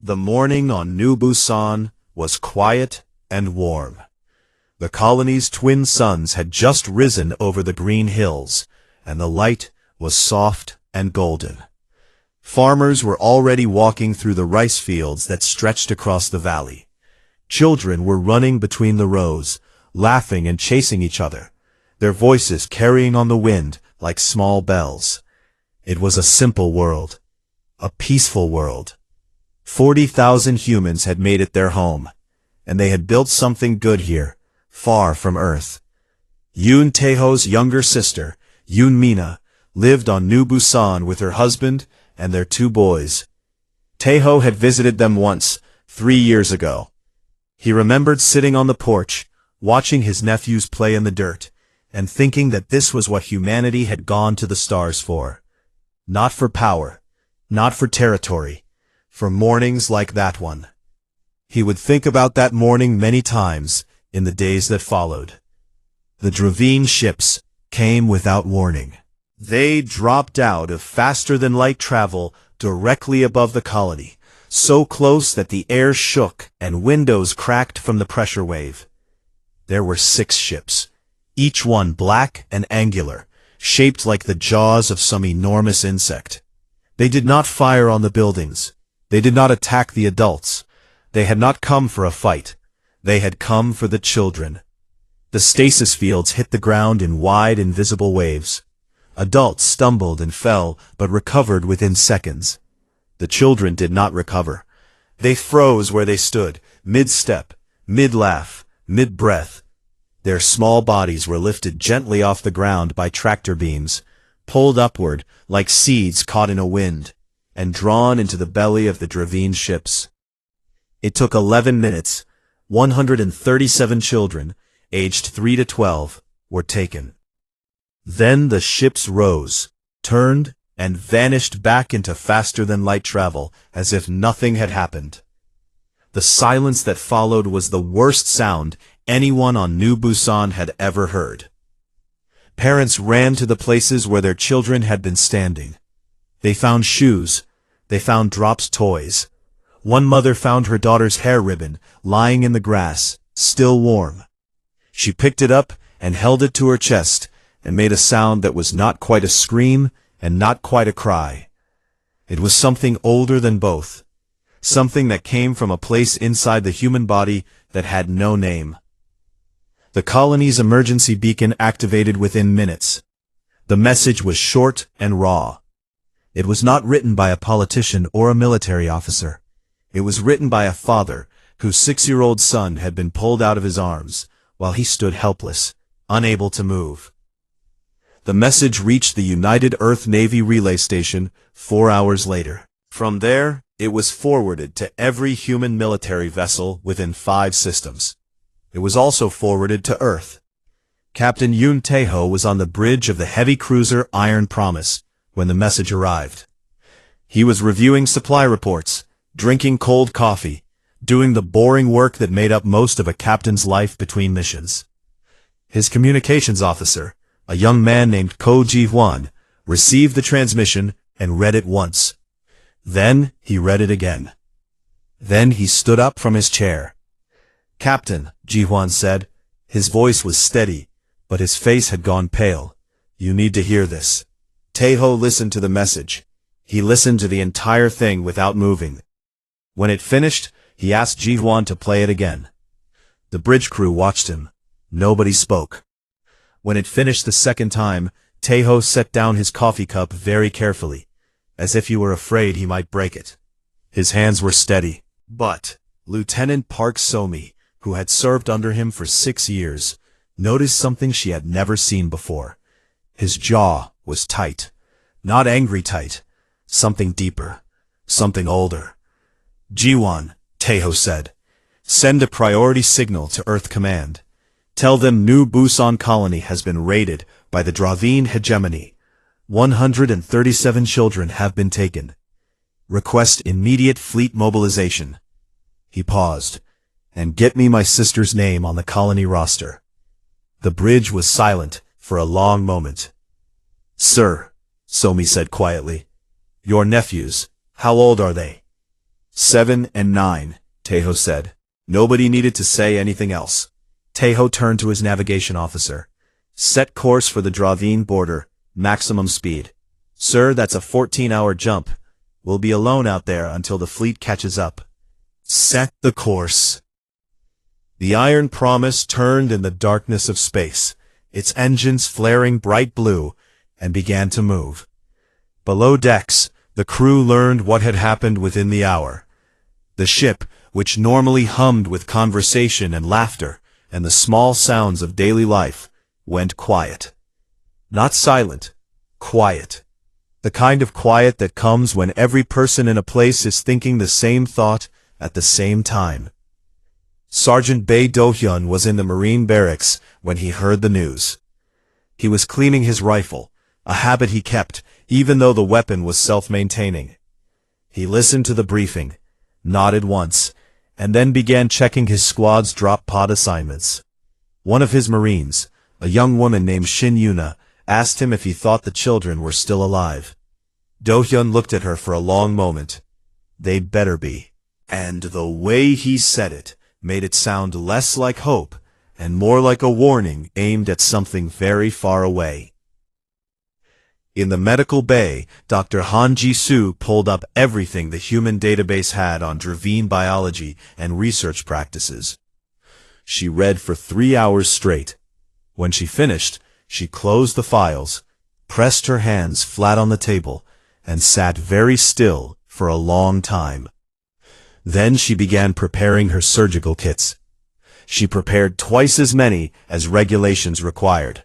The morning on New Busan was quiet and warm. The colony's twin suns had just risen over the green hills, and the light was soft and golden. Farmers were already walking through the rice fields that stretched across the valley. Children were running between the rows, laughing and chasing each other, their voices carrying on the wind like small bells. It was a simple world, a peaceful world. 40,000 humans had made it their home, and they had built something good here, far from Earth. Yoon Taeho's younger sister, Yoon Mina, lived on New Busan with her husband and their 2 boys. Taeho had visited them once, 3 years ago. He remembered sitting on the porch, watching his nephews play in the dirt, and thinking that this was what humanity had gone to the stars for. Not for power, not for territory, for mornings like that one. He would think about that morning many times in the days that followed. The Dravine ships came without warning. They dropped out of faster-than-light travel directly above the colony, so close that the air shook and windows cracked from the pressure wave. There were 6 ships, each one black and angular, shaped like the jaws of some enormous insect. They did not fire on the buildings. They did not attack the adults. They had not come for a fight. They had come for the children. The stasis fields hit the ground in wide, invisible waves. Adults stumbled and fell, but recovered within seconds. The children did not recover. They froze where they stood, mid-step, mid-laugh, mid-breath. Their small bodies were lifted gently off the ground by tractor beams, pulled upward like seeds caught in a wind, and drawn into the belly of the Dravine ships. It took 11 minutes. 137 children, aged 3 to 12, were taken. Then the ships rose, turned, and vanished back into faster-than-light travel, as if nothing had happened. The silence that followed was the worst sound anyone on New Busan had ever heard. Parents ran to the places where their children had been standing. They found shoes. They found dropped toys. One mother found her daughter's hair ribbon lying in the grass, still warm. She picked it up and held it to her chest and made a sound that was not quite a scream and not quite a cry. It was something older than both, something that came from a place inside the human body that had no name. The colony's emergency beacon activated within minutes. The message was short and raw. It was not written by a politician or a military officer. It was written by a father whose 6-year-old son had been pulled out of his arms while he stood helpless, unable to move. The message reached the United Earth Navy relay station 4 hours later. From there, it was forwarded to every human military vessel within 5 systems. It was also forwarded to Earth. Captain Yoon Taeho was on the bridge of the heavy cruiser Iron Promise when the message arrived. He was reviewing supply reports, drinking cold coffee, doing the boring work that made up most of a captain's life between missions. His communications officer, a young man named Ko Ji-hwan, received the transmission and read it once. Then he read it again. Then he stood up from his chair. "Captain," Ji-hwan said. His voice was steady, but his face had gone pale. "You need to hear this." Taeho listened to the message. He listened to the entire thing without moving. When it finished, he asked Ji-hwan to play it again. The bridge crew watched him. Nobody spoke. When it finished the second time, Taeho set down his coffee cup very carefully, as if he were afraid he might break it. His hands were steady. But Lieutenant Park So-mi, who had served under him for 6 years, noticed something she had never seen before. His jaw was tight. Not angry tight. Something deeper. Something older. "Ji-hwan," Taeho said, "send a priority signal to Earth Command. Tell them New Busan Colony has been raided by the Dravine hegemony. 137 children have been taken. Request immediate fleet mobilization." He paused. "And get me my sister's name on the colony roster." The bridge was silent for a long moment. "Sir," So-mi said quietly, "your nephews, how old are they?" 7 and 9, Tejo said. Nobody needed to say anything else. Tejo turned to his navigation officer. Set course for the Dravine border, maximum speed. Sir, that's a 14-hour jump. We'll be alone out there until the fleet catches up. Set the course. The Iron Promise turned in the darkness of space, its engines flaring bright blue, and began to move. Below decks, the crew learned what had happened within the hour. The ship, which normally hummed with conversation and laughter and the small sounds of daily life, went quiet. Not silent, quiet. The kind of quiet that comes when every person in a place is thinking the same thought at the same time. Sergeant Bae Do-hyun was in the Marine barracks when he heard the news. He was cleaning his rifle, a habit he kept, even though the weapon was self-maintaining. He listened to the briefing, nodded once, and then began checking his squad's drop pod assignments. One of his Marines, a young woman named Shin Yuna, asked him if he thought the children were still alive. Do-hyun looked at her for a long moment. They'd better be. And the way he said it made it sound less like hope and more like a warning aimed at something very far away. In the medical bay, Dr. Han Ji-soo pulled up everything the human database had on Dravine biology and research practices. She read for 3 hours straight. When she finished, she closed the files, pressed her hands flat on the table, and sat very still for a long time. Then she began preparing her surgical kits. She prepared twice as many as regulations required.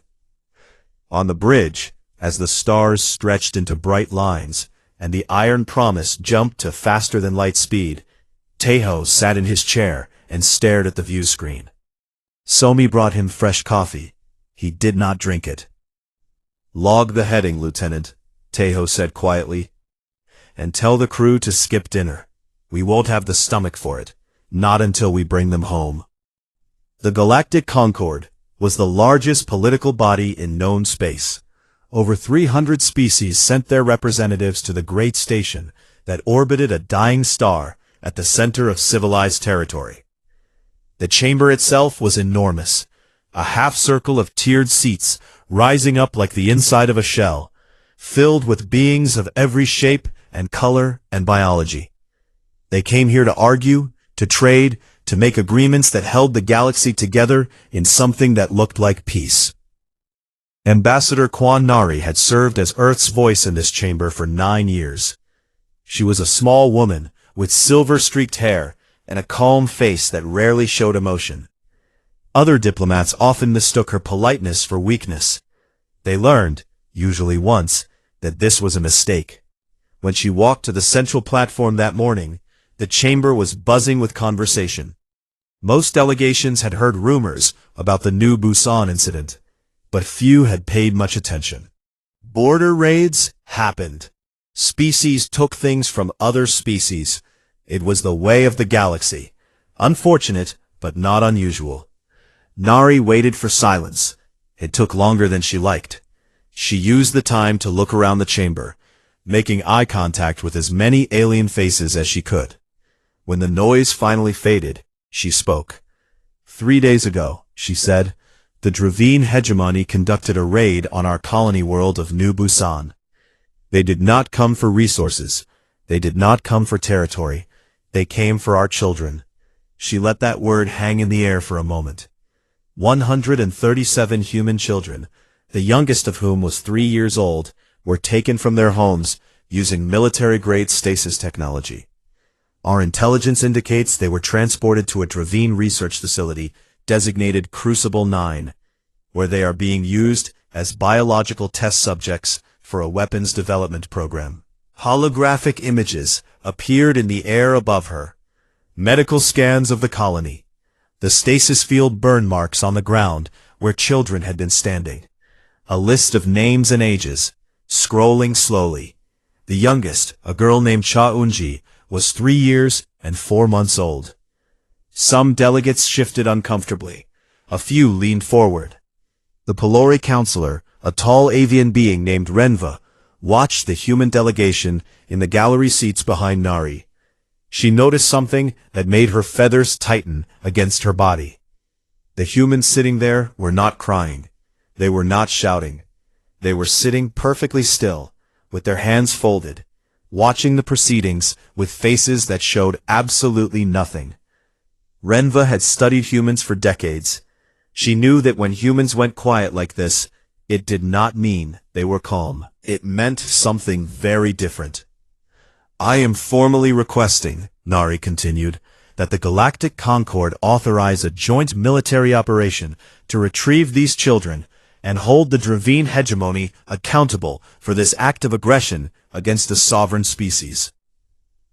On the bridge, as the stars stretched into bright lines, and the Iron Promise jumped to faster-than-light speed, Tejo sat in his chair and stared at the view screen. Somi brought him fresh coffee. He did not drink it. "Log the heading, Lieutenant," Tejo said quietly. "And tell the crew to skip dinner. We won't have the stomach for it, not until we bring them home." The Galactic Concord was the largest political body in known space. Over 300 species sent their representatives to the great station that orbited a dying star at the center of civilized territory. The chamber itself was enormous, a half-circle of tiered seats rising up like the inside of a shell, filled with beings of every shape and color and biology. They came here to argue, to trade, to make agreements that held the galaxy together in something that looked like peace. Ambassador Kwan Nari had served as Earth's voice in this chamber for 9 years. She was a small woman with silver-streaked hair and a calm face that rarely showed emotion. Other diplomats often mistook her politeness for weakness. They learned, usually once, that this was a mistake. When she walked to the central platform that morning, the chamber was buzzing with conversation. Most delegations had heard rumors about the New Busan incident, but few had paid much attention. Border raids happened. Species took things from other species. It was the way of the galaxy. Unfortunate, but not unusual. Nari waited for silence. It took longer than she liked. She used the time to look around the chamber, making eye contact with as many alien faces as she could. When the noise finally faded, she spoke. 3 days ago, she said, the Dravine hegemony conducted a raid on our colony world of New Busan. They did not come for resources. They did not come for territory. They came for our children. She let that word hang in the air for a moment. 137 human children, the youngest of whom was 3 years old, were taken from their homes using military-grade stasis technology. Our intelligence indicates they were transported to a Dravine research facility designated Crucible 9, where they are being used as biological test subjects for a weapons development program. Holographic images appeared in the air above her. Medical scans of the colony. The stasis field burn marks on the ground where children had been standing. A list of names and ages, scrolling slowly. The youngest, a girl named Cha Eun-ji, was 3 years and 4 months old. Some delegates shifted uncomfortably. A few leaned forward. The Pelori counselor, a tall avian being named Renva, watched the human delegation in the gallery seats behind Nari. She noticed something that made her feathers tighten against her body. The humans sitting there were not crying. They were not shouting. They were sitting perfectly still, with their hands folded, watching the proceedings with faces that showed absolutely nothing. Renva had studied humans for decades. She knew that when humans went quiet like this, it did not mean they were calm. It meant something very different. I am formally requesting, Nari continued, that the Galactic Concord authorize a joint military operation to retrieve these children and hold the Dravine hegemony accountable for this act of aggression against a sovereign species.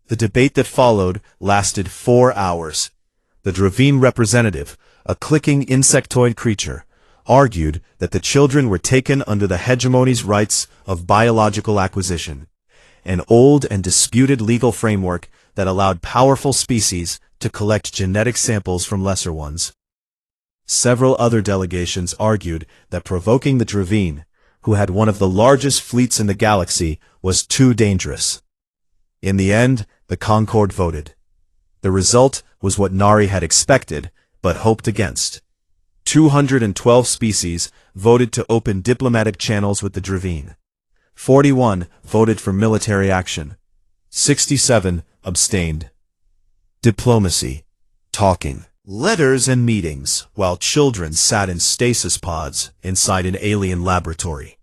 The debate that followed lasted 4 hours. The Dravine representative, a clicking insectoid creature, argued that the children were taken under the hegemony's rights of biological acquisition, an old and disputed legal framework that allowed powerful species to collect genetic samples from lesser ones. Several other delegations argued that provoking the Dravine, who had one of the largest fleets in the galaxy, was too dangerous. In the end, the Concord voted. The result was what Nari had expected, but hoped against. 212 species voted to open diplomatic channels with the Dravine. 41 voted for military action. 67 abstained. Diplomacy. Talking. Letters and meetings, while children sat in stasis pods inside an alien laboratory.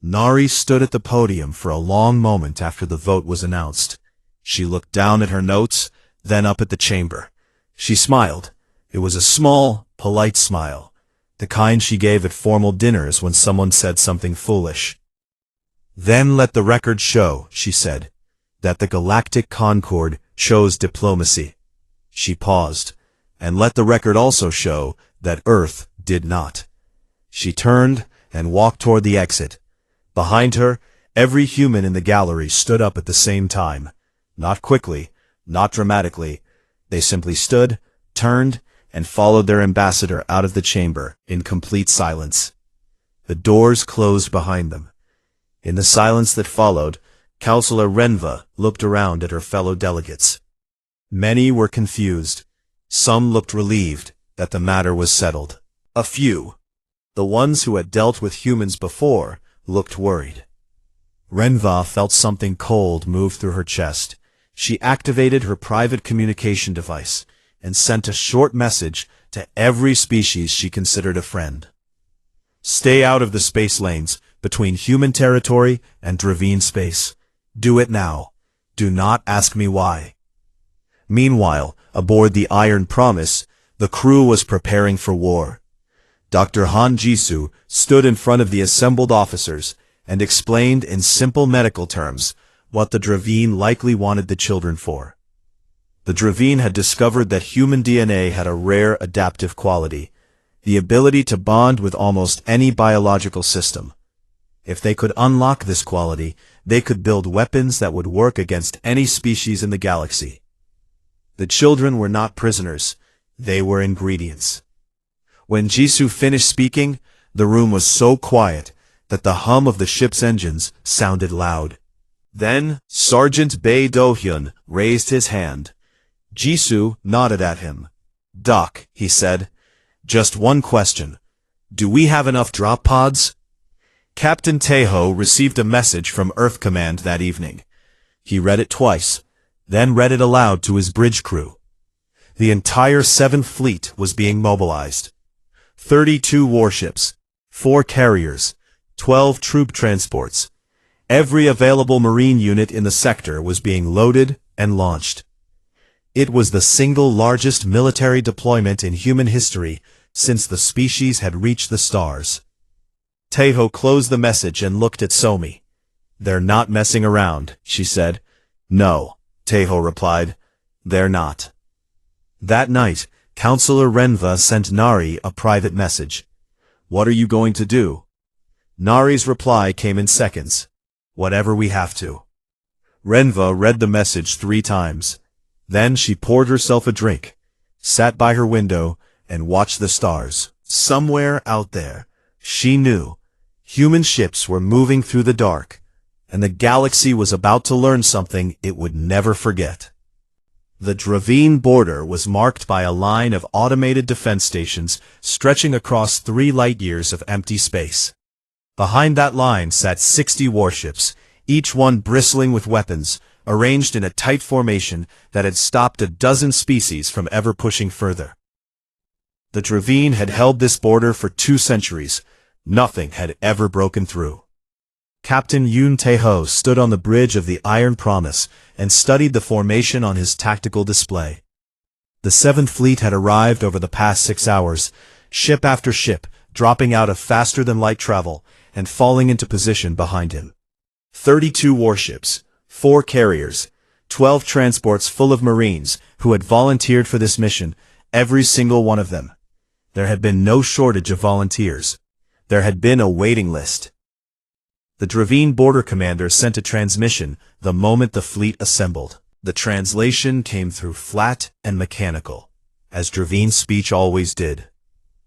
Nari stood at the podium for a long moment after the vote was announced. She looked down at her notes, then up at the chamber. She smiled. It was a small, polite smile, the kind she gave at formal dinners when someone said something foolish. Then let the record show, she said, that the Galactic Concord chose diplomacy. She paused. And let the record also show that Earth did not. She turned and walked toward the exit. Behind her, every human in the gallery stood up at the same time. Not quickly, not dramatically. They simply stood, turned, and followed their ambassador out of the chamber in complete silence. The doors closed behind them. In the silence that followed, Counselor Renva looked around at her fellow delegates. Many were confused. Some looked relieved that the matter was settled. A few, the ones who had dealt with humans before, looked worried. Renva felt something cold move through her chest. She activated her private communication device and sent a short message to every species she considered a friend. Stay out of the space lanes between human territory and Dravine space. Do it now. Do not ask me why. Meanwhile, aboard the Iron Promise, the crew was preparing for war. Dr. Han Jisoo stood in front of the assembled officers and explained in simple medical terms what the Dravine likely wanted the children for. The Dravine had discovered that human DNA had a rare adaptive quality, the ability to bond with almost any biological system. If they could unlock this quality, they could build weapons that would work against any species in the galaxy. The children were not prisoners, they were ingredients. When Jisoo finished speaking, the room was so quiet that the hum of the ship's engines sounded loud. Then, Sergeant Bae Do-hyun raised his hand. Jisoo nodded at him. "Doc," he said, "just one question. Do we have enough drop pods?" Captain Taeho received a message from Earth Command that evening. He read it twice, then read it aloud to his bridge crew. The entire 7th Fleet was being mobilized. 32 warships, 4 carriers, 12 troop transports. Every available marine unit in the sector was being loaded and launched. It was the single largest military deployment in human history since the species had reached the stars. Taeho closed the message and looked at Somi. "They're not messing around," she said. "No," Taeho replied. "They're not." That night, Counselor Renva sent Nari a private message. "What are you going to do?" Nari's reply came in seconds. "Whatever we have to." Renva read the message 3 times. Then she poured herself a drink, sat by her window, and watched the stars. Somewhere out there, she knew, human ships were moving through the dark, and the galaxy was about to learn something it would never forget. The Dravine border was marked by a line of automated defense stations stretching across 3 light-years of empty space. Behind that line sat 60 warships, each one bristling with weapons, arranged in a tight formation that had stopped a dozen species from ever pushing further. The Dravine had held this border for 2 centuries. Nothing had ever broken through. Captain Yoon Tae-ho stood on the bridge of the Iron Promise and studied the formation on his tactical display. The 7th Fleet had arrived over the past 6 hours, ship after ship, dropping out of faster-than-light travel and falling into position behind him. 32 warships, 4 carriers, 12 transports full of Marines who had volunteered for this mission, every single one of them. There had been no shortage of volunteers. There had been a waiting list. The Dravine border commander sent a transmission the moment the fleet assembled. The translation came through flat and mechanical, as Dravine's speech always did.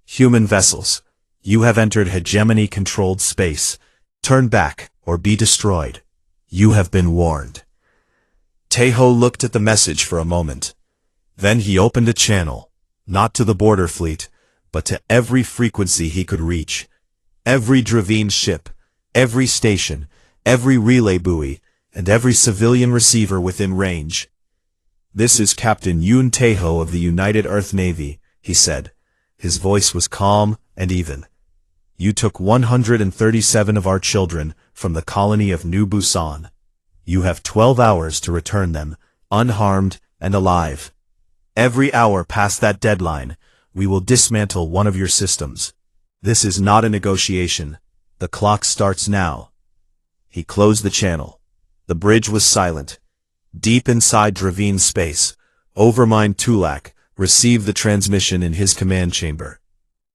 Human vessels, you have entered hegemony-controlled space. Turn back or be destroyed. You have been warned. Tae-ho looked at the message for a moment. Then he opened a channel, not to the border fleet, but to every frequency he could reach. Every Dravine ship, every station, every relay buoy, and every civilian receiver within range. This is Captain Yoon Tae-ho of the United Earth Navy, he said. His voice was calm and even. You took 137 of our children from the colony of New Busan. You have 12 hours to return them, unharmed and alive. Every hour past that deadline, we will dismantle one of your systems. This is not a negotiation. The clock starts now. He closed the channel. The bridge was silent. Deep inside Dravine space, Overmind Tulak received the transmission in his command chamber.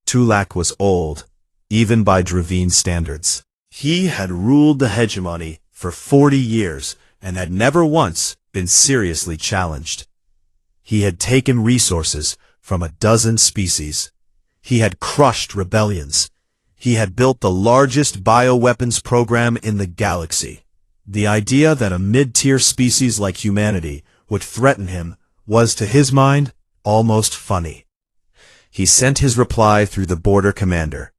Tulak was old, even by Dravine standards. He had ruled the hegemony for 40 years and had never once been seriously challenged. He had taken resources from a dozen species. He had crushed rebellions. He had built the largest bioweapons program in the galaxy. The idea that a mid-tier species like humanity would threaten him was, to his mind, almost funny. He sent his reply through the border commander.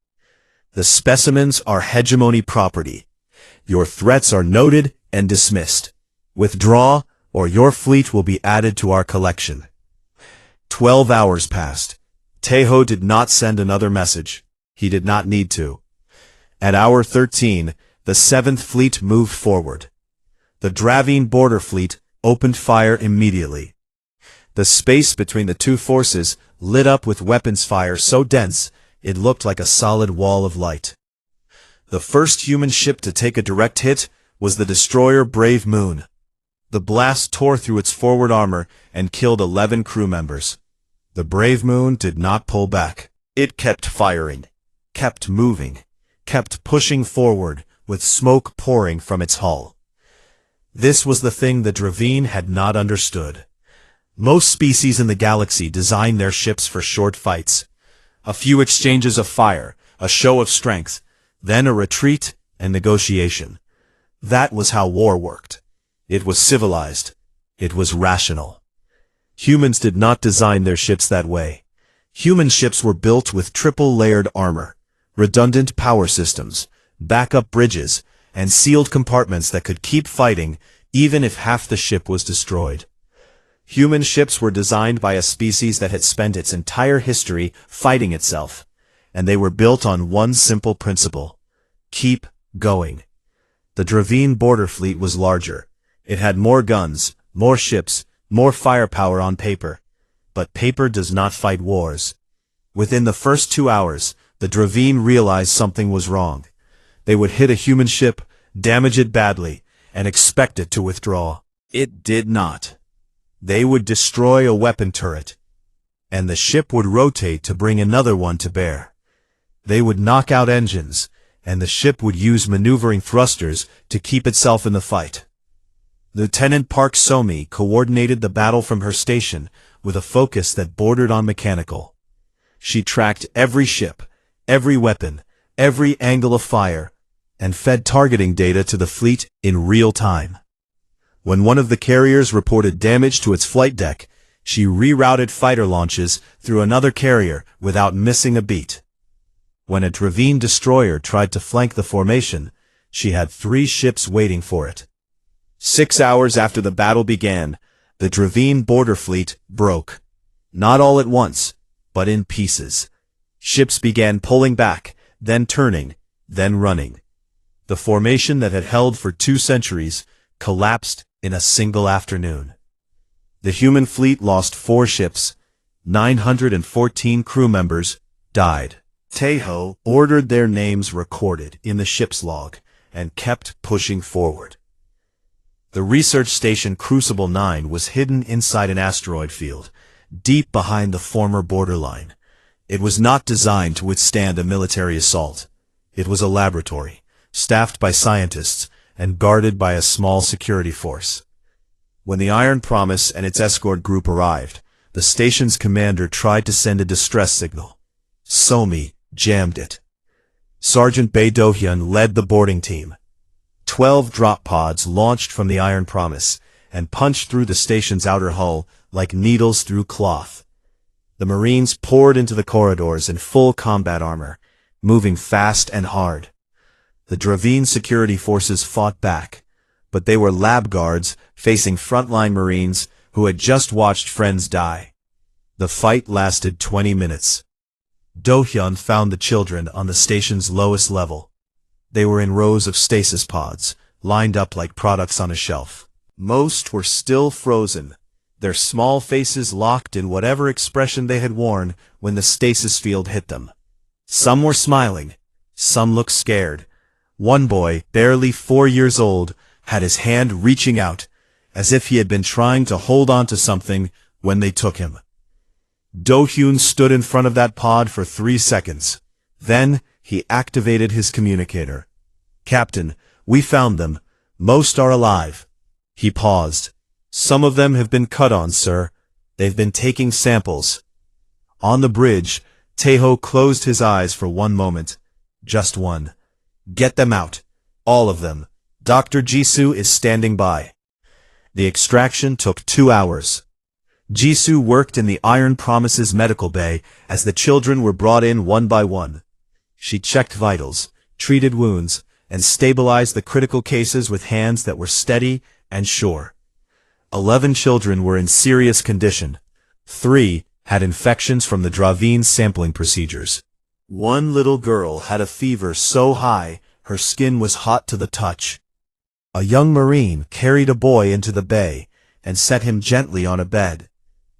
The specimens are hegemony property. Your threats are noted and dismissed. Withdraw, or your fleet will be added to our collection. 12 hours passed. Tae-ho did not send another message. He did not need to. At hour 13, the 7th Fleet moved forward. The Dravine border fleet opened fire immediately. The space between the two forces lit up with weapons fire so dense it looked like a solid wall of light. The first human ship to take a direct hit was the destroyer Brave Moon. The blast tore through its forward armor and killed 11 crew members. The Brave Moon did not pull back. It kept firing, kept moving, kept pushing forward with smoke pouring from its hull. This was the thing the Dravine had not understood. Most species in the galaxy design their ships for short fights. A few exchanges of fire, a show of strength, then a retreat and negotiation. That was how war worked. It was civilized. It was rational. Humans did not design their ships that way. Human ships were built with triple-layered armor, redundant power systems, backup bridges, and sealed compartments that could keep fighting even if half the ship was destroyed. Human ships were designed by a species that had spent its entire history fighting itself, and they were built on one simple principle: keep going. The Dravine border fleet was larger. It had more guns, more ships, more firepower on paper. But paper does not fight wars. Within the first 2 hours, the Dravine realized something was wrong. They would hit a human ship, damage it badly, and expect it to withdraw. It did not. They would destroy a weapon turret, and the ship would rotate to bring another one to bear. They would knock out engines, and the ship would use maneuvering thrusters to keep itself in the fight. Lieutenant Park So-mi coordinated the battle from her station with a focus that bordered on mechanical. She tracked every ship, every weapon, every angle of fire, and fed targeting data to the fleet in real time. When one of the carriers reported damage to its flight deck, she rerouted fighter launches through another carrier without missing a beat. When a Dravine destroyer tried to flank the formation, she had 3 ships waiting for it. 6 hours after the battle began, the Dravine border fleet broke. Not all at once, but in pieces. Ships began pulling back, then turning, then running. The formation that had held for 2 centuries collapsed in a single afternoon. The human fleet lost 4 ships. 914 crew members died. Tejo ordered their names recorded in the ship's log and kept pushing forward. The research station Crucible 9 was hidden inside an asteroid field, deep behind the former borderline. It was not designed to withstand a military assault. It was a laboratory, staffed by scientists and guarded by a small security force. When the Iron Promise and its escort group arrived, the station's commander tried to send a distress signal. Somi jammed it. Sergeant Bae Do-hyun led the boarding team. 12 drop pods launched from the Iron Promise and punched through the station's outer hull like needles through cloth. The Marines poured into the corridors in full combat armor, moving fast and hard. The Dravine security forces fought back, but they were lab guards facing frontline Marines who had just watched friends die. The fight lasted 20 minutes. Do-hyun found the children on the station's lowest level. They were in rows of stasis pods, lined up like products on a shelf. Most were still frozen, their small faces locked in whatever expression they had worn when the stasis field hit them. Some were smiling, some looked scared. One boy, barely 4 years old, had his hand reaching out, as if he had been trying to hold on to something when they took him. Do-hyun stood in front of that pod for 3 seconds. Then, he activated his communicator. "Captain, we found them. Most are alive." He paused. "Some of them have been cut on, sir. They've been taking samples." On the bridge, Tejo closed his eyes for one moment. Just one. "Get them out. All of them. Dr. Jisoo is standing by." The extraction took 2 hours. Jisoo worked in the Iron Promise's medical bay as the children were brought in one by one. She checked vitals, treated wounds, and stabilized the critical cases with hands that were steady and sure. 11 children were in serious condition. 3 had infections from the Dravine sampling procedures. One little girl had a fever so high her skin was hot to the touch. A young Marine carried a boy into the bay and set him gently on a bed.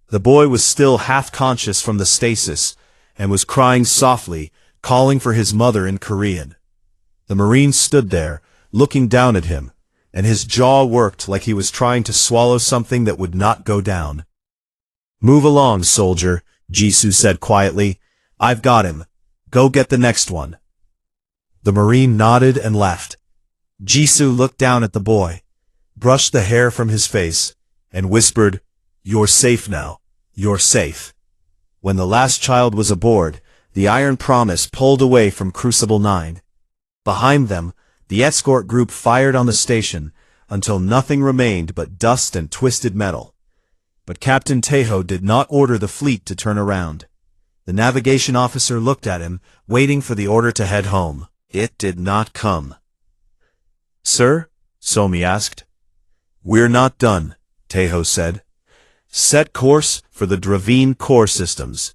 The boy was still half-conscious from the stasis and was crying softly, calling for his mother in Korean. The Marine stood there, looking down at him, and his jaw worked like he was trying to swallow something that would not go down. "Move along, soldier," Jisoo said quietly. "I've got him. Go get the next one." The Marine nodded and left. Jisoo looked down at the boy, brushed the hair from his face, and whispered, "You're safe now. You're safe." When the last child was aboard, the Iron Promise pulled away from Crucible 9. Behind them, the escort group fired on the station until nothing remained but dust and twisted metal. But Captain Tejo did not order the fleet to turn around. The navigation officer looked at him, waiting for the order to head home. It did not come. "Sir?" Somi asked. "We're not done," Tejo said. "Set course for the Dravine core systems."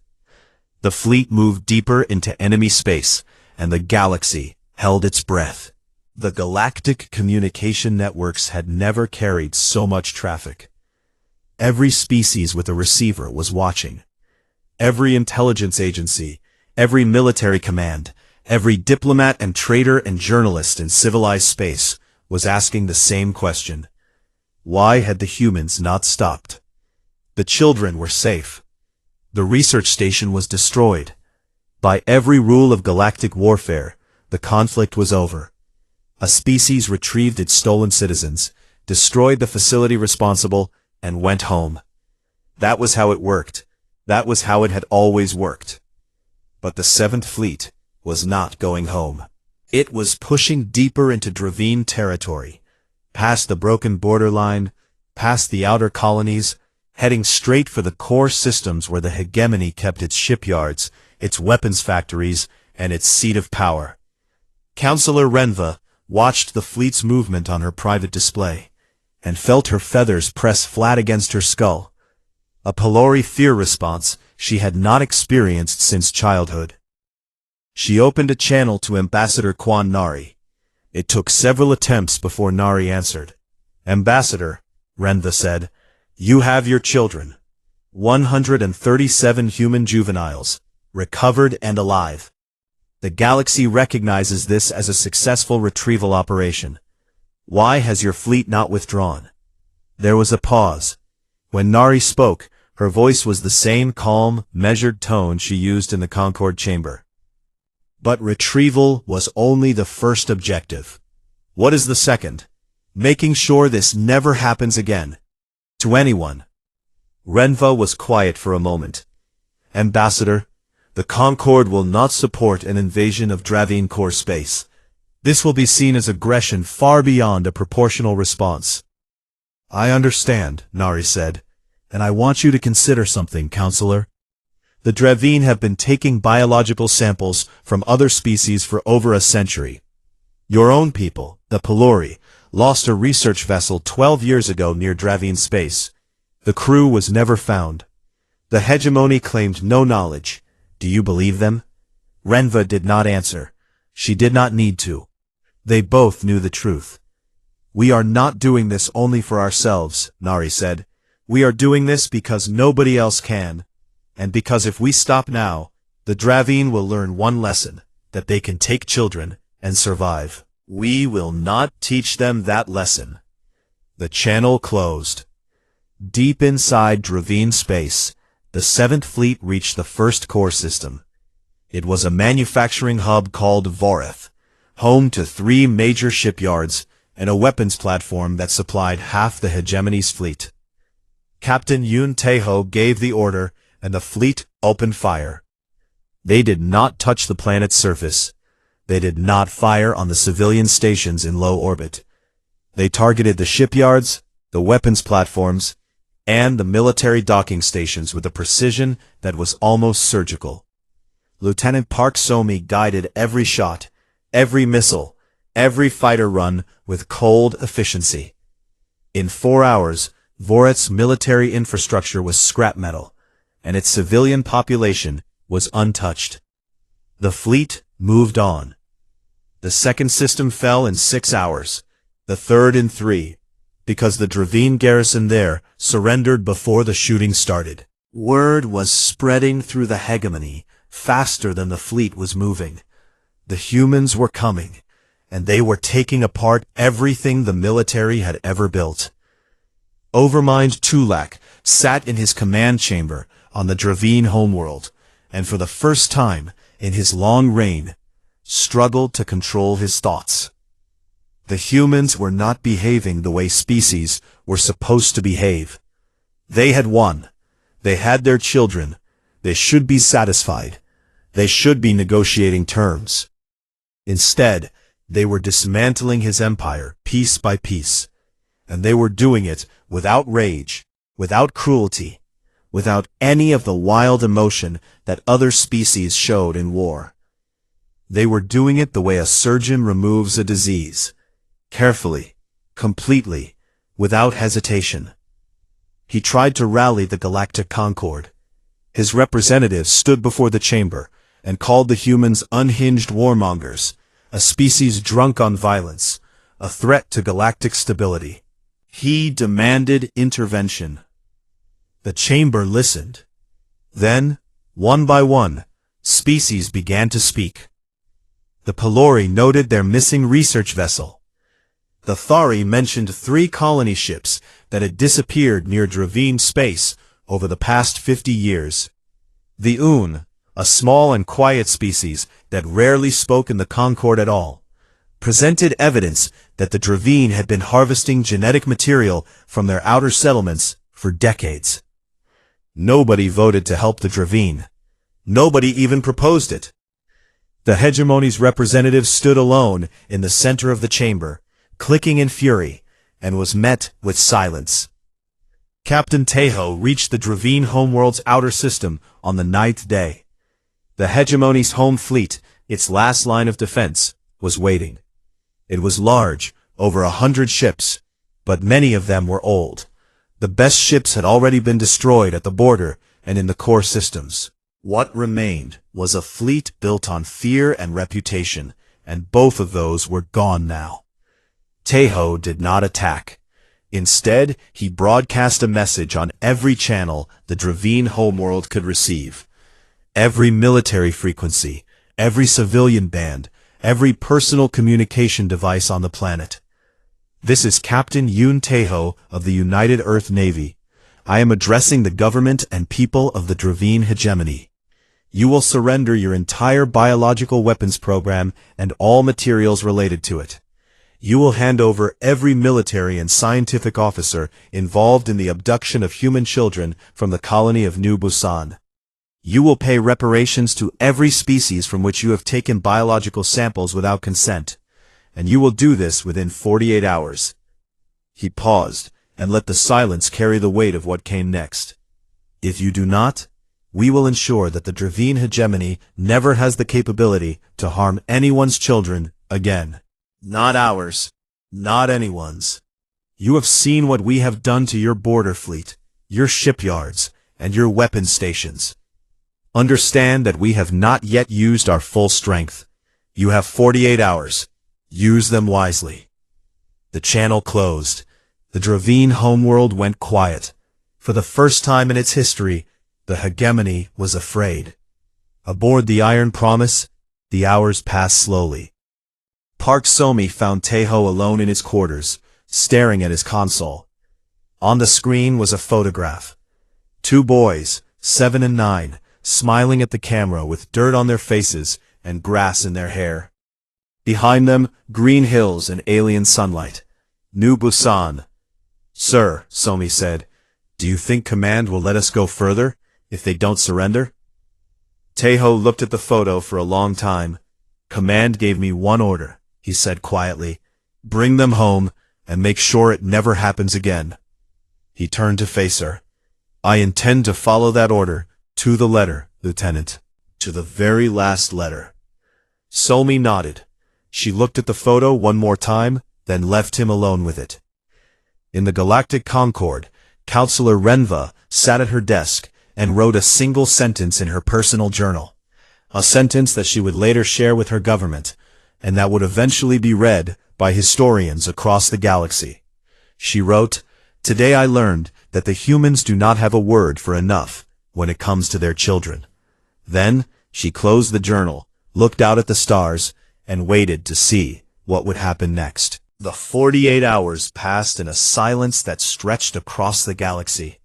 The fleet moved deeper into enemy space, and the galaxy held its breath. The galactic communication networks had never carried so much traffic. Every species with a receiver was watching. Every intelligence agency, every military command, every diplomat and trader and journalist in civilized space was asking the same question. Why had the humans not stopped? The children were safe. The research station was destroyed. By every rule of galactic warfare, the conflict was over. A species retrieved its stolen citizens, destroyed the facility responsible, and went home. That was how it worked. That was how it had always worked. But the Seventh Fleet was not going home. It was pushing deeper into Dravine territory, past the broken borderline, past the outer colonies, heading straight for the core systems where the hegemony kept its shipyards, its weapons factories, and its seat of power. Counselor Renva watched the fleet's movement on her private display, and felt her feathers press flat against her skull. A Pelori fear response she had not experienced since childhood. She opened a channel to Ambassador Quan Nari. It took several attempts before Nari answered. "Ambassador," Renva said, "you have your children. 137 human juveniles, recovered and alive. The galaxy recognizes this as a successful retrieval operation. Why has your fleet not withdrawn?" There was a pause. When Nari spoke, her voice was the same calm, measured tone she used in the Concord chamber. But retrieval was only the first objective. What is the second? Making sure this never happens again. To anyone. Renva was quiet for a moment. "Ambassador, the Concord will not support an invasion of Dravine core space. This will be seen as aggression far beyond a proportional response." "I understand," Nari said, "and I want you to consider something, Counselor. The Dravine have been taking biological samples from other species for over a century. Your own people, the Pelori, lost a research vessel 12 years ago near Dravine space. The crew was never found. The hegemony claimed no knowledge. Do you believe them?" Renva did not answer. She did not need to. They both knew the truth. "We are not doing this only for ourselves," Nari said. "We are doing this because nobody else can. And because if we stop now, the Dravine will learn one lesson, that they can take children and survive. We will not teach them that lesson." The channel closed. Deep inside Dravine space, the 7th Fleet reached the first core system. It was a manufacturing hub called Voreth, home to 3 major shipyards and a weapons platform that supplied half the hegemony's fleet. Captain Yun Teho gave the order, and the fleet opened fire. They did not touch the planet's surface. They did not fire on the civilian stations in low orbit. They targeted the shipyards, the weapons platforms, and the military docking stations with a precision that was almost surgical. Lieutenant Park Somi guided every shot, every missile, every fighter run with cold efficiency. In 4 hours, Voreth's military infrastructure was scrap metal, and its civilian population was untouched. The fleet moved on. The second system fell in 6 hours, the third in 3, because the Dravine garrison there surrendered before the shooting started. Word was spreading through the hegemony faster than the fleet was moving. The humans were coming, and they were taking apart everything the military had ever built. Overmind Tulak sat in his command chamber on the Dravine homeworld, and for the first time in his long reign, struggled to control his thoughts. The humans were not behaving the way species were supposed to behave. They had won. They had their children. They should be satisfied. They should be negotiating terms. Instead, they were dismantling his empire piece by piece, and they were doing it without rage, without cruelty, without any of the wild emotion that other species showed in war. They were doing it the way a surgeon removes a disease, carefully, completely, without hesitation. He tried to rally the Galactic Concord. His representatives stood before the chamber and called the humans unhinged warmongers, a species drunk on violence, a threat to galactic stability. He demanded intervention. The chamber listened. Then, one by one, species began to speak. The Pelori noted their missing research vessel. The Thari mentioned 3 colony ships that had disappeared near Dravine space over the past 50 years. The Un, a small and quiet species that rarely spoke in the Concord at all, presented evidence that the Dravine had been harvesting genetic material from their outer settlements for decades. Nobody voted to help the Dravine. Nobody even proposed it. The hegemony's representative stood alone in the center of the chamber, clicking in fury, and was met with silence. Captain Tejo reached the Dravine homeworld's outer system on the 9th day. The hegemony's home fleet, its last line of defense, was waiting. It was large, over 100 ships, but many of them were old. The best ships had already been destroyed at the border and in the core systems. What remained was a fleet built on fear and reputation, and both of those were gone now. Tejo did not attack. Instead, he broadcast a message on every channel the Dravine homeworld could receive. Every military frequency, every civilian band, every personal communication device on the planet. This is Captain Yoon Tejo of the United Earth Navy. I am addressing the government and people of the Dravine hegemony. You will surrender your entire biological weapons program and all materials related to it. You will hand over every military and scientific officer involved in the abduction of human children from the colony of New Busan. You will pay reparations to every species from which you have taken biological samples without consent, and you will do this within 48 hours. He paused and let the silence carry the weight of what came next. If you do not, we will ensure that the Dravine hegemony never has the capability to harm anyone's children again. Not ours, not anyone's. You have seen what we have done to your border fleet, your shipyards, and your weapon stations. Understand that we have not yet used our full strength. You have 48 hours. Use them wisely. The channel closed. The Dravine homeworld went quiet. For the first time in its history, the hegemony was afraid. Aboard the Iron Promise, the hours passed slowly. Park Somi found Tejo alone in his quarters, staring at his console. On the screen was a photograph. 2 boys, 7 and 9, smiling at the camera with dirt on their faces and grass in their hair. Behind them, green hills and alien sunlight. New Busan. Sir, Somi said, do you think Command will let us go further if they don't surrender? Tejo looked at the photo for a long time. Command gave me one order, he said quietly. Bring them home and make sure it never happens again. He turned to face her. I intend to follow that order to the letter, Lieutenant. To the very last letter. Somi nodded. She looked at the photo one more time, then left him alone with it. In the Galactic Concord, Counselor Renva sat at her desk and wrote a single sentence in her personal journal. A sentence that she would later share with her government, and that would eventually be read by historians across the galaxy. She wrote, Today I learned that the humans do not have a word for enough when it comes to their children. Then, she closed the journal, looked out at the stars, and waited to see what would happen next. The 48 hours passed in a silence that stretched across the galaxy.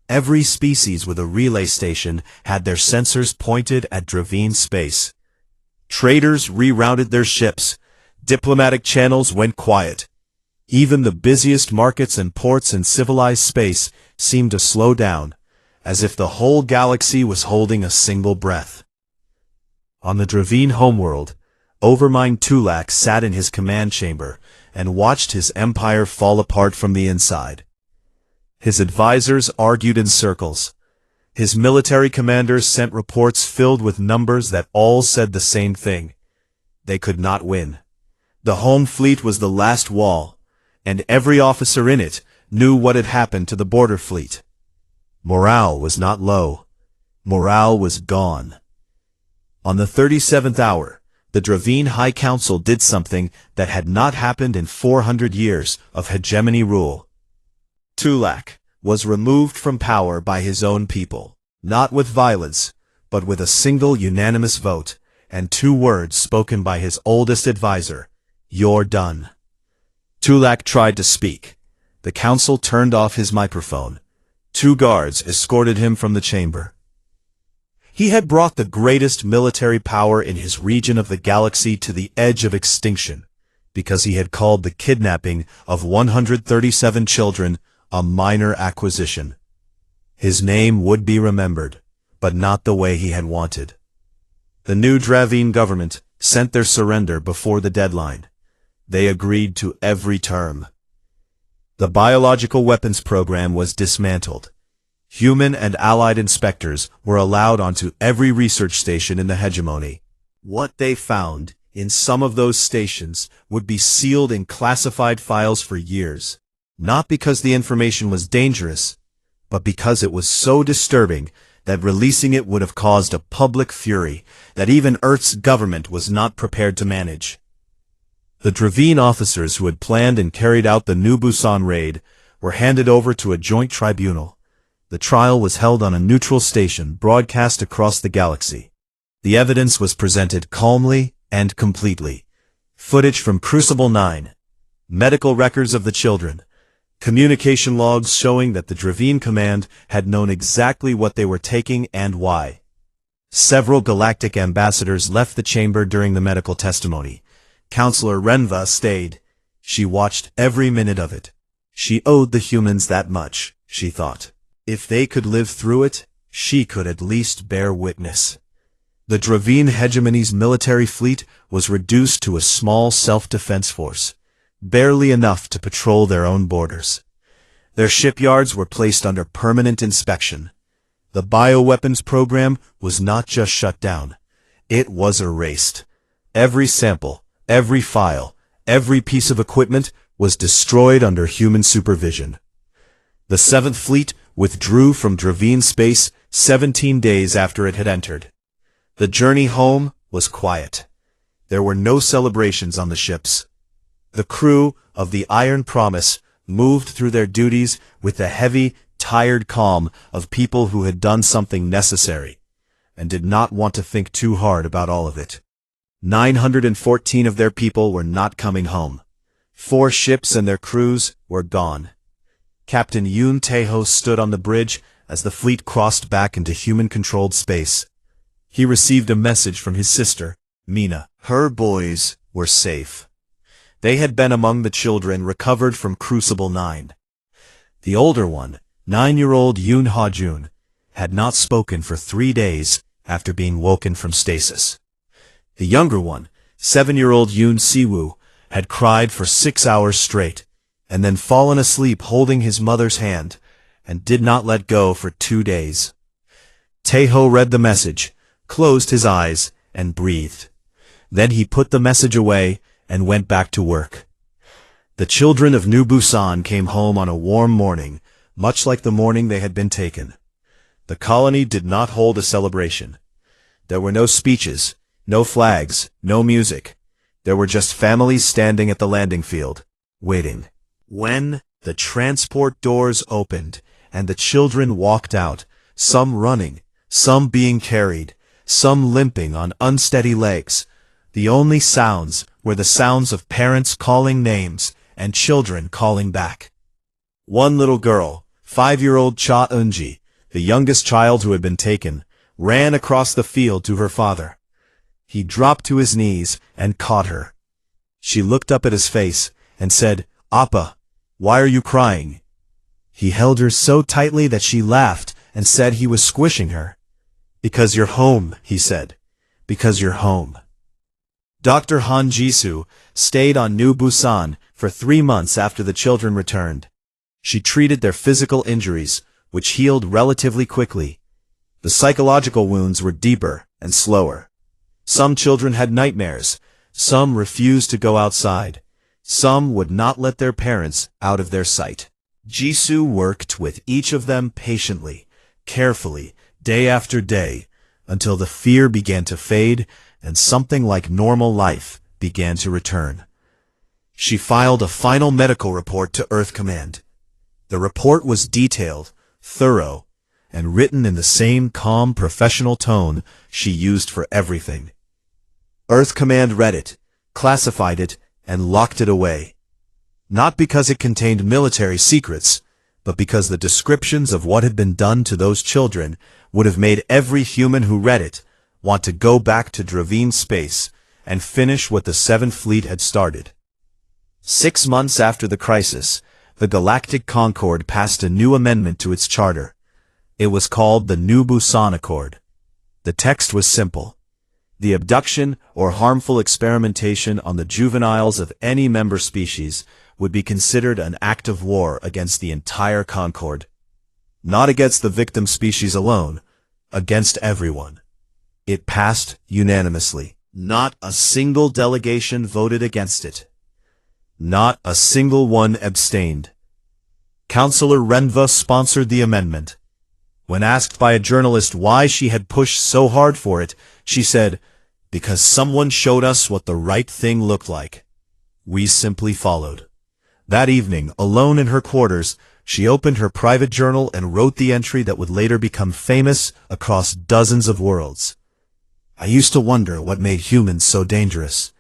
Every species with a relay station had their sensors pointed at Dravine space. Traders rerouted their ships. Diplomatic channels went quiet. Even the busiest markets and ports in civilized space seemed to slow down, as if the whole galaxy was holding a single breath. On the Dravine homeworld, Overmind Tulak sat in his command chamber and watched his empire fall apart from the inside. His advisors argued in circles. His military commanders sent reports filled with numbers that all said the same thing. They could not win. The home fleet was the last wall, and every officer in it knew what had happened to the border fleet. Morale was not low. Morale was gone. On the 37th hour, the Dravine High Council did something that had not happened in 400 years of hegemony rule. Tulak was removed from power by his own people, not with violence, but with a single unanimous vote, and 2 words spoken by his oldest advisor, "You're done." Tulak tried to speak. The council turned off his microphone. 2 guards escorted him from the chamber. He had brought the greatest military power in his region of the galaxy to the edge of extinction, because he had called the kidnapping of 137 children a minor acquisition. His name would be remembered, but not the way he had wanted. The new Dravine government sent their surrender before the deadline. They agreed to every term. The biological weapons program was dismantled. Human and allied inspectors were allowed onto every research station in the hegemony. What they found in some of those stations would be sealed in classified files for years, not because the information was dangerous, but because it was so disturbing that releasing it would have caused a public fury that even Earth's government was not prepared to manage. The Dravine officers who had planned and carried out the New Busan raid were handed over to a joint tribunal. The trial was held on a neutral station broadcast across the galaxy. The evidence was presented calmly and completely. Footage from Crucible 9, medical records of the children, communication logs showing that the Dravine command had known exactly what they were taking and why. Several galactic ambassadors left the chamber during the medical testimony. Counselor Renva stayed. She watched every minute of it. She owed the humans that much, she thought. If they could live through it, she could at least bear witness. The Dravine hegemony's military fleet was reduced to a small self-defense force, barely enough to patrol their own borders. Their shipyards were placed under permanent inspection. The bioweapons program was not just shut down. It was erased. Every sample, every file, every piece of equipment was destroyed under human supervision. The 7th Fleet withdrew from Dravine space 17 days after it had entered. The journey home was quiet. There were no celebrations on the ships. The crew of the Iron Promise moved through their duties with the heavy, tired calm of people who had done something necessary and did not want to think too hard about all of it. 914 of their people were not coming home. 4 ships and their crews were gone. Captain Yoon Tae-ho stood on the bridge as the fleet crossed back into human-controlled space. He received a message from his sister, Mina. Her boys were safe. They had been among the children recovered from Crucible 9. The older one, 9-year-old Yoon Ha-jun, had not spoken for 3 days after being woken from stasis. The younger one, 7-year-old Yoon Si-woo, had cried for 6 hours straight, and then fallen asleep holding his mother's hand, and did not let go for 2 days. Tae-ho read the message, closed his eyes, and breathed. Then he put the message away and went back to work. The children of New Busan came home on a warm morning, much like the morning they had been taken. The colony did not hold a celebration. There were no speeches, no flags, no music. There were just families standing at the landing field, waiting. When the transport doors opened and the children walked out, some running, some being carried, some limping on unsteady legs, the only sounds were the sounds of parents calling names and children calling back. One little girl, 5-year-old Cha Eun-ji, the youngest child who had been taken, ran across the field to her father. He dropped to his knees and caught her. She looked up at his face and said, "Appa, why are you crying?" He held her so tightly that she laughed and said he was squishing her. "Because you're home," he said. "Because you're home." Dr. Han Jisoo stayed on New Busan for 3 months after the children returned. She treated their physical injuries, which healed relatively quickly. The psychological wounds were deeper and slower. Some children had nightmares. Some refused to go outside. Some would not let their parents out of their sight. Jisoo worked with each of them patiently, carefully, day after day, until the fear began to fade and something like normal life began to return. She filed a final medical report to Earth Command. The report was detailed, thorough, and written in the same calm professional tone she used for everything. Earth Command read it, classified it, and locked it away. Not because it contained military secrets, but because the descriptions of what had been done to those children would have made every human who read it want to go back to Dravine space and finish what the 7th Fleet had started. 6 months after the crisis, the Galactic Concord passed a new amendment to its charter. It was called the New Busan Accord. The text was simple. The abduction or harmful experimentation on the juveniles of any member species would be considered an act of war against the entire Concord. Not against the victim species alone, against everyone. It passed unanimously. Not a single delegation voted against it. Not a single one abstained. Councillor Renva sponsored the amendment. When asked by a journalist why she had pushed so hard for it, she said, "Because someone showed us what the right thing looked like. We simply followed." That evening, alone in her quarters, she opened her private journal and wrote the entry that would later become famous across dozens of worlds. "I used to wonder what made humans so dangerous.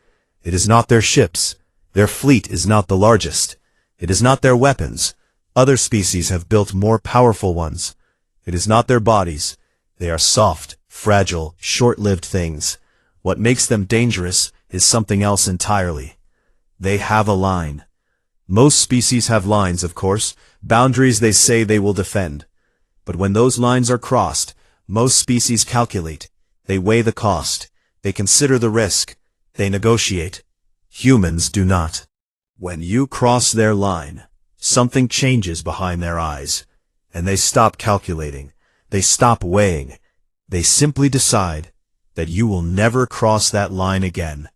It is not their ships. Their fleet is not the largest. It is not their weapons. Other species have built more powerful ones. It is not their bodies. They are soft, fragile, short-lived things. What makes them dangerous is something else entirely. They have a line. Most species have lines, of course, boundaries they say they will defend. But when those lines are crossed, most species calculate. They weigh the cost. They consider the risk. They negotiate. Humans do not. When you cross their line, something changes behind their eyes, and they stop calculating. They stop weighing. They simply decide that you will never cross that line again.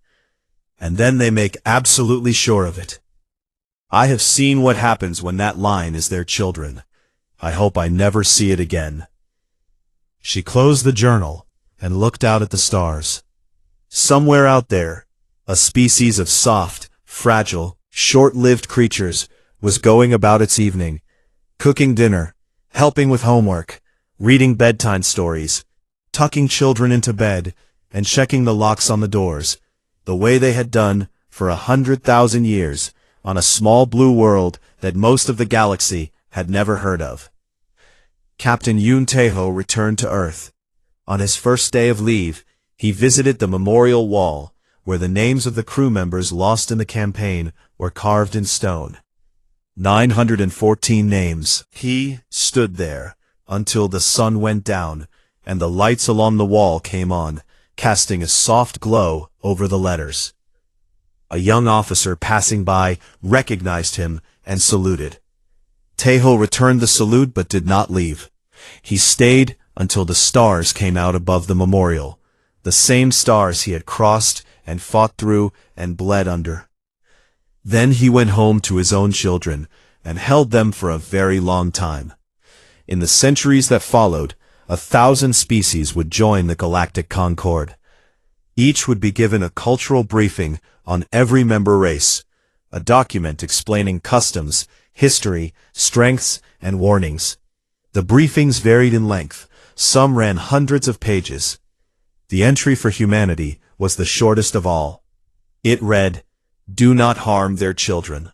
And then they make absolutely sure of it. I have seen what happens when that line is their children. I hope I never see it again." She closed the journal and looked out at the stars. Somewhere out there, a species of soft, fragile, short-lived creatures was going about its evening, cooking dinner, helping with homework, reading bedtime stories, tucking children into bed, and checking the locks on the doors, the way they had done for 100,000 years on a small blue world that most of the galaxy had never heard of. Captain Yoon Tae-ho returned to Earth. On his first day of leave, he visited the memorial wall, where the names of the crew members lost in the campaign were carved in stone. 914 names. He stood there until the sun went down and the lights along the wall came on, casting a soft glow over the letters. A young officer passing by recognized him and saluted. Tae-ho returned the salute but did not leave. He stayed until the stars came out above the memorial, the same stars he had crossed and fought through and bled under. Then he went home to his own children and held them for a very long time. In the centuries that followed, 1,000 species would join the Galactic Concord. Each would be given a cultural briefing on every member race, a document explaining customs, history, strengths, and warnings. The briefings varied in length. Some ran hundreds of pages. The entry for humanity was the shortest of all. It read, "Do not harm their children."